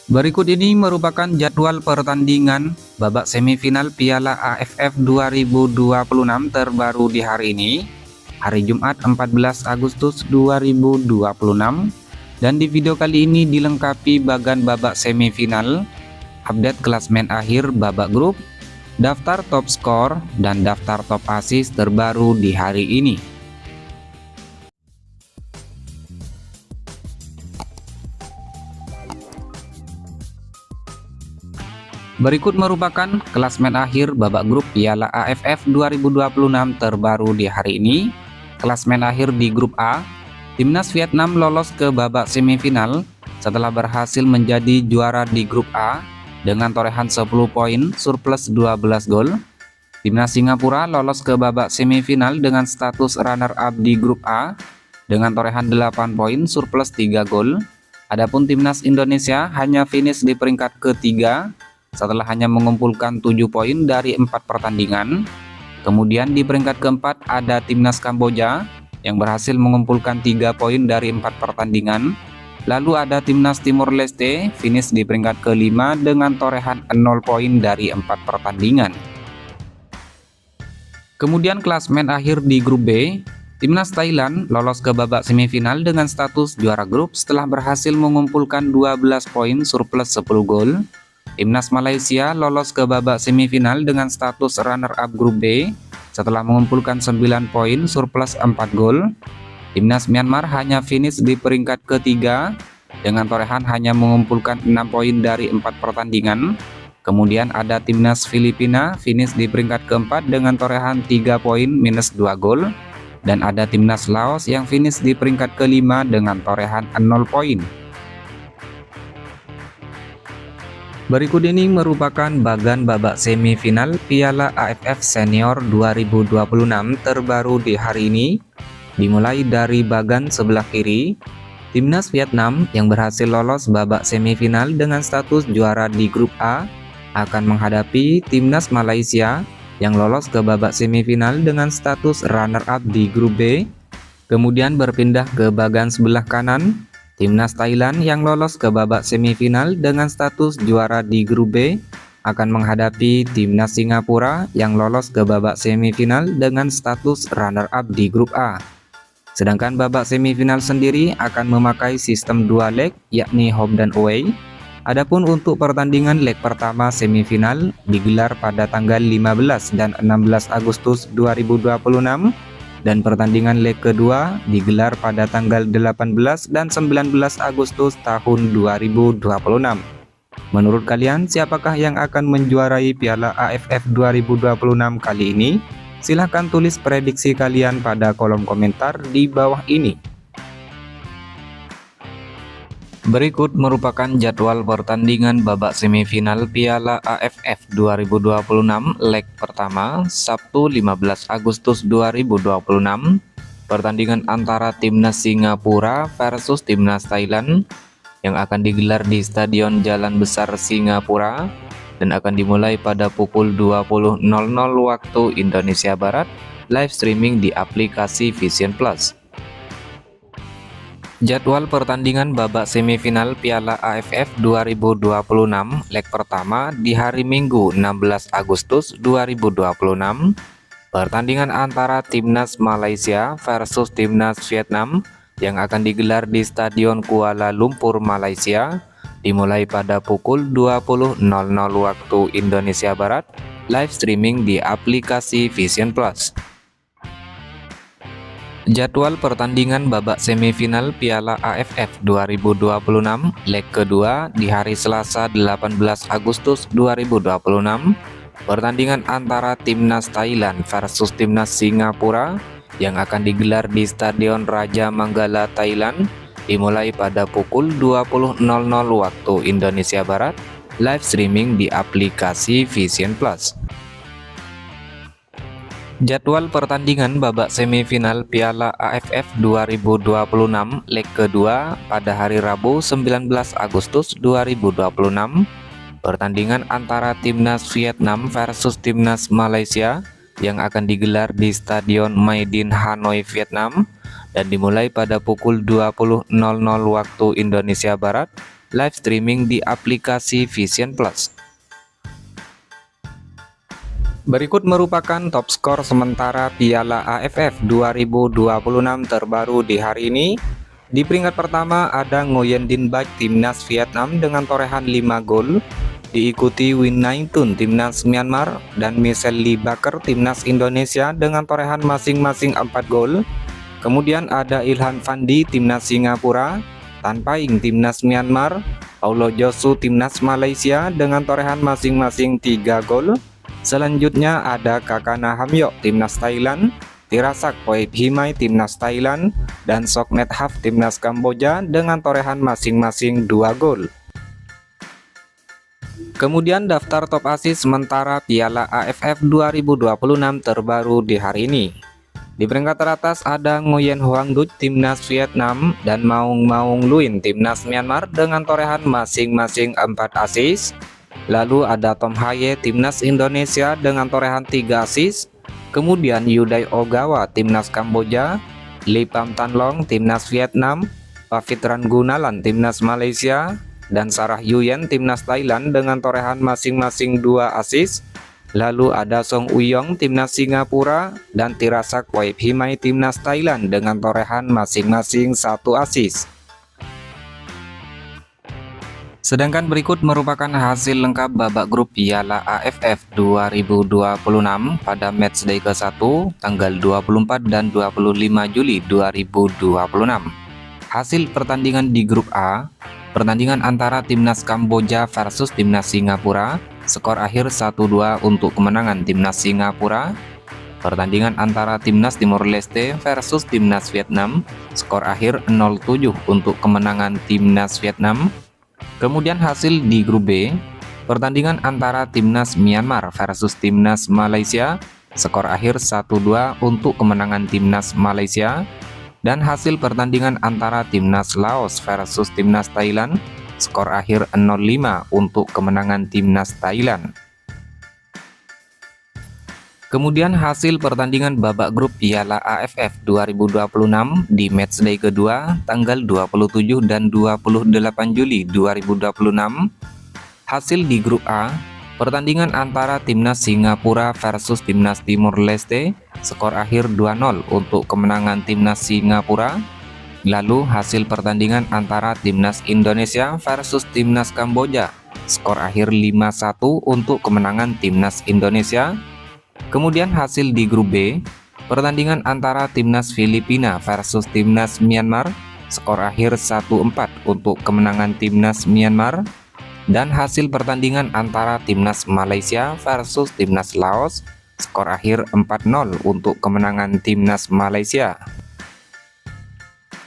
Berikut ini merupakan jadwal pertandingan babak semifinal Piala AFF 2026 terbaru di hari ini, hari Jumat 14 Agustus 2026. Dan di video kali ini dilengkapi bagan babak semifinal, update klasmen akhir babak grup, daftar top skor, dan daftar top assist terbaru di hari ini. Berikut merupakan klasmen akhir babak grup Piala AFF 2026 terbaru di hari ini. Klasmen akhir di grup A, Timnas Vietnam lolos ke babak semifinal setelah berhasil menjadi juara di grup A dengan torehan 10 poin surplus 12 gol. Timnas Singapura lolos ke babak semifinal dengan status runner-up di grup A dengan torehan 8 poin surplus 3 gol. Adapun Timnas Indonesia hanya finish di peringkat ketiga setelah hanya mengumpulkan 7 poin dari 4 pertandingan. Kemudian di peringkat keempat ada Timnas Kamboja yang berhasil mengumpulkan 3 poin dari 4 pertandingan. Lalu ada Timnas Timor Leste finish di peringkat kelima dengan torehan 0 poin dari 4 pertandingan. Kemudian klasmen akhir di grup B, Timnas Thailand lolos ke babak semifinal dengan status juara grup setelah berhasil mengumpulkan 12 poin surplus 10 gol. Timnas Malaysia lolos ke babak semifinal dengan status runner-up grup B setelah mengumpulkan 9 poin surplus 4 gol. Timnas Myanmar hanya finish di peringkat ketiga dengan torehan hanya mengumpulkan 6 poin dari 4 pertandingan. Kemudian ada Timnas Filipina finish di peringkat keempat dengan torehan 3 poin minus 2 gol. Dan ada Timnas Laos yang finish di peringkat kelima dengan torehan 0 poin. Berikut ini merupakan bagan babak semifinal Piala AFF Senior 2026 terbaru di hari ini. Dimulai dari bagan sebelah kiri, Timnas Vietnam yang berhasil lolos babak semifinal dengan status juara di grup A akan menghadapi Timnas Malaysia yang lolos ke babak semifinal dengan status runner-up di grup B. Kemudian berpindah ke bagan sebelah kanan, Timnas Thailand yang lolos ke babak semifinal dengan status juara di grup B akan menghadapi Timnas Singapura yang lolos ke babak semifinal dengan status runner-up di grup A. Sedangkan babak semifinal sendiri akan memakai sistem 2 leg yakni home dan away. Adapun untuk pertandingan leg pertama semifinal digelar pada tanggal 15 dan 16 Agustus 2026. Dan pertandingan leg kedua digelar pada tanggal 18 dan 19 Agustus tahun 2026. Menurut kalian, siapakah yang akan menjuarai Piala AFF 2026 kali ini? Silahkan tulis prediksi kalian pada kolom komentar di bawah ini. Berikut merupakan jadwal pertandingan babak semifinal Piala AFF 2026 leg pertama Sabtu 15 Agustus 2026. Pertandingan antara Timnas Singapura versus Timnas Thailand yang akan digelar di Stadion Jalan Besar Singapura dan akan dimulai pada pukul 20.00 waktu Indonesia Barat, live streaming di aplikasi Vision Plus. Jadwal pertandingan babak semifinal Piala AFF 2026 leg pertama di hari Minggu 16 Agustus 2026. Pertandingan antara Timnas Malaysia versus Timnas Vietnam yang akan digelar di Stadion Kuala Lumpur, Malaysia dimulai pada pukul 20.00 waktu Indonesia Barat, live streaming di aplikasi Vision Plus. Jadwal pertandingan babak semifinal Piala AFF 2026 leg kedua di hari Selasa 18 Agustus 2026. Pertandingan antara Timnas Thailand versus Timnas Singapura yang akan digelar di Stadion Raja Manggala, Thailand dimulai pada pukul 20.00 waktu Indonesia Barat, live streaming di aplikasi Vision Plus. Jadwal pertandingan babak semifinal Piala AFF 2026 leg kedua pada hari Rabu 19 Agustus 2026. Pertandingan antara Timnas Vietnam versus Timnas Malaysia yang akan digelar di Stadion Maidin Hanoi, Vietnam dan dimulai pada pukul 20.00 waktu Indonesia Barat, live streaming di aplikasi Vision Plus. Berikut merupakan top skor sementara Piala AFF 2026 terbaru di hari ini. Di peringkat pertama ada Nguyen Dinh Bach timnas Vietnam dengan torehan 5 gol, diikuti Win Nai Tun timnas Myanmar dan Michelle Lee Baker timnas Indonesia dengan torehan masing-masing 4 gol. Kemudian ada Ilhan Fandi timnas Singapura, Tan Paing timnas Myanmar, Paulo Josu timnas Malaysia dengan torehan masing-masing 3 gol. Selanjutnya ada Kakana Hamyok timnas Thailand, Tirasak Poiphimai timnas Thailand, dan Soknet Haf timnas Kamboja dengan torehan masing-masing 2 gol. Kemudian daftar top asis sementara Piala AFF 2026 terbaru di hari ini. Di peringkat teratas ada Nguyen Hoang Duc timnas Vietnam dan Maung Maung Luin timnas Myanmar dengan torehan masing-masing 4 asis. Lalu ada Tom Haye timnas Indonesia dengan torehan 3 asis. Kemudian Yudai Ogawa timnas Kamboja, Lee Pham Thanh Long timnas Vietnam, Pavitran Gunalan timnas Malaysia, dan Sarah Yuyen timnas Thailand dengan torehan masing-masing 2 asis. Lalu ada Song Uyong timnas Singapura dan Tirasak Poiphimai timnas Thailand dengan torehan masing-masing 1 asis. Sedangkan berikut merupakan hasil lengkap babak grup Piala AFF 2026 pada matchday ke-1 tanggal 24 dan 25 Juli 2026. Hasil pertandingan di grup A, pertandingan antara timnas Kamboja versus timnas Singapura, skor akhir 1-2 untuk kemenangan timnas Singapura. Pertandingan antara timnas Timor Leste versus timnas Vietnam, skor akhir 0-7 untuk kemenangan timnas Vietnam. Kemudian hasil di grup B, pertandingan antara timnas Myanmar versus timnas Malaysia, skor akhir 1-2 untuk kemenangan timnas Malaysia. Dan hasil pertandingan antara timnas Laos versus timnas Thailand, skor akhir 0-5 untuk kemenangan timnas Thailand. Kemudian hasil pertandingan babak grup Piala AFF 2026 di matchday kedua tanggal 27 dan 28 Juli 2026. Hasil di grup A, pertandingan antara timnas Singapura versus timnas Timor Leste, skor akhir 2-0 untuk kemenangan timnas Singapura. Lalu hasil pertandingan antara timnas Indonesia versus timnas Kamboja, skor akhir 5-1 untuk kemenangan timnas Indonesia. Kemudian hasil di grup B, pertandingan antara timnas Filipina versus timnas Myanmar, skor akhir 1-4 untuk kemenangan timnas Myanmar. Dan hasil pertandingan antara timnas Malaysia versus timnas Laos, skor akhir 4-0 untuk kemenangan timnas Malaysia.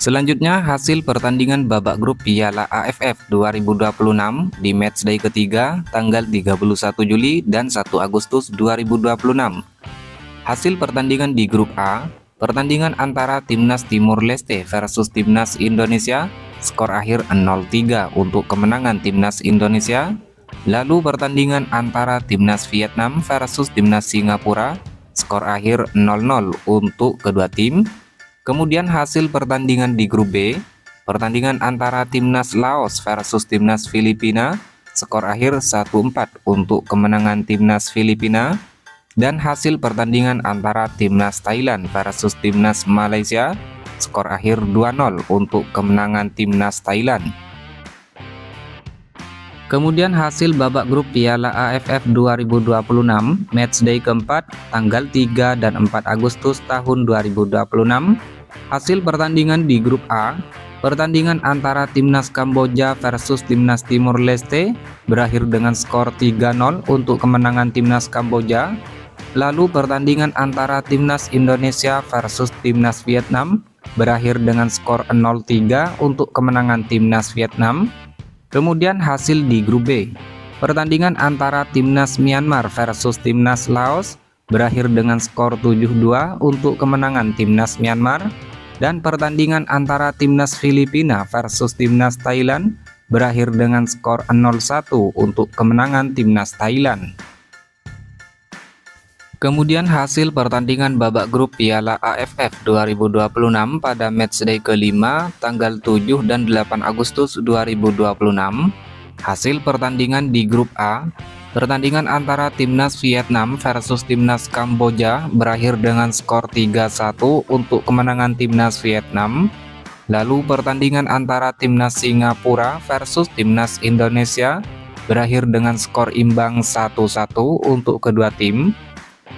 Selanjutnya hasil pertandingan babak grup Piala AFF 2026 di matchday ketiga tanggal 31 Juli dan 1 Agustus 2026. Hasil pertandingan di grup A, pertandingan antara timnas Timor Leste versus timnas Indonesia, skor akhir 0-3 untuk kemenangan timnas Indonesia. Lalu pertandingan antara timnas Vietnam versus timnas Singapura, skor akhir 0-0 untuk kedua tim. Kemudian hasil pertandingan di grup B, pertandingan antara timnas Laos versus timnas Filipina, skor akhir 1-4 untuk kemenangan timnas Filipina. Dan hasil pertandingan antara timnas Thailand versus timnas Malaysia, skor akhir 2-0 untuk kemenangan timnas Thailand. Kemudian hasil babak grup Piala AFF 2026 matchday keempat tanggal 3 dan 4 Agustus tahun 2026. Hasil pertandingan di grup A, pertandingan antara timnas Kamboja versus timnas Timor Leste berakhir dengan skor 3-0 untuk kemenangan timnas Kamboja. Lalu pertandingan antara timnas Indonesia versus timnas Vietnam berakhir dengan skor 0-3 untuk kemenangan timnas Vietnam. Kemudian hasil di grup B, pertandingan antara timnas Myanmar versus timnas Laos berakhir dengan skor 7-2 untuk kemenangan timnas Myanmar. Dan pertandingan antara timnas Filipina versus timnas Thailand berakhir dengan skor 0-1 untuk kemenangan timnas Thailand. Kemudian hasil pertandingan babak grup Piala AFF 2026 pada matchday kelima tanggal 7 dan 8 Agustus 2026. Hasil pertandingan di grup A, pertandingan antara timnas Vietnam versus timnas Kamboja berakhir dengan skor 3-1 untuk kemenangan timnas Vietnam. Lalu pertandingan antara timnas Singapura versus timnas Indonesia berakhir dengan skor imbang 1-1 untuk kedua tim.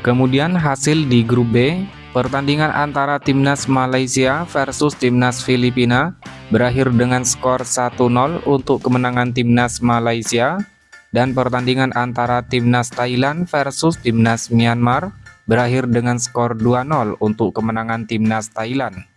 Kemudian hasil di grup B, pertandingan antara timnas Malaysia versus timnas Filipina berakhir dengan skor 1-0 untuk kemenangan timnas Malaysia, dan pertandingan antara timnas Thailand versus timnas Myanmar berakhir dengan skor 2-0 untuk kemenangan timnas Thailand.